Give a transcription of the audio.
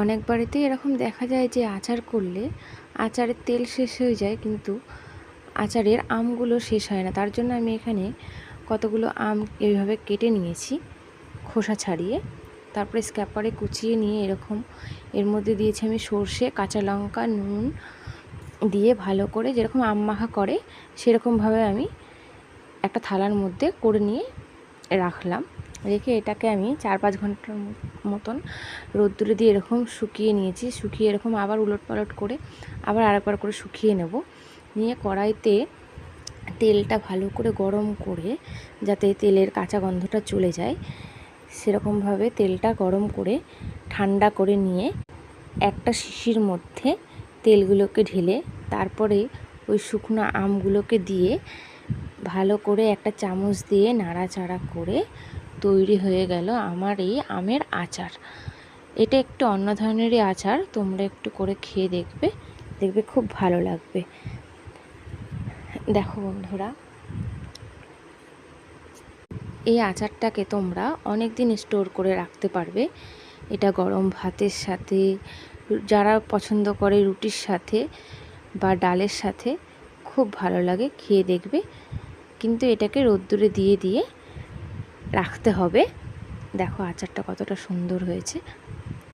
অনেক বাড়িতেই এরকম দেখা যায় যে আচার করলে আচারের তেল শেষ হয়ে যায়, কিন্তু আচারের আমগুলো শেষ হয় না। তার জন্য আমি এখানে কতগুলো আম এইভাবে কেটে নিয়েছি খোসা ছাড়িয়ে, তারপরে স্ক্যাপারে কুচিয়ে নিয়ে এরকম এর মধ্যে দিয়েছি আমি সর্ষে, কাঁচা লঙ্কা, নুন দিয়ে ভালো করে যেরকম আম মাখা করে সেরকমভাবে আমি একটা থালার মধ্যে করে নিয়ে রাখলাম। রেখে এটাকে আমি 4-5 ঘন্টার মতন রোদ্দুরে দিয়ে এরকম শুকিয়ে নিয়েছি। শুকিয়ে এরকম আবার উলটপালট করে আবার আরেকবার করে শুকিয়ে নেব। নিয়ে কড়াইতে তেলটা ভালো করে গরম করে, যাতে তেলের কাঁচা গন্ধটা চলে যায়, সেরকমভাবে তেলটা গরম করে ঠান্ডা করে নিয়ে একটা শিশির মধ্যে তেলগুলোকে ঢেলে তারপরে ওই শুকনো আমগুলোকে দিয়ে ভালো করে একটা চামচ দিয়ে নাড়াচাড়া করে তৈরি হয়ে গেল আমার এই আমের আচার। এটা একটু অন্য ধরনেরই আচার, তোমরা একটু করে খেয়ে দেখবে, দেখবে খুব ভালো লাগবে। দেখো বন্ধুরা, এই আচারটাকে তোমরা অনেক দিন স্টোর করে রাখতে পারবে। এটা গরম ভাতের সাথে, যারা পছন্দ করে রুটির সাথে বা ডালের সাথে খুব ভালো লাগে, খেয়ে দেখবে। কিন্তু এটাকে রোদ্দুরে দিয়ে দিয়ে রাখতে হবে। দেখো আচারটা কতটা সুন্দর হয়েছে।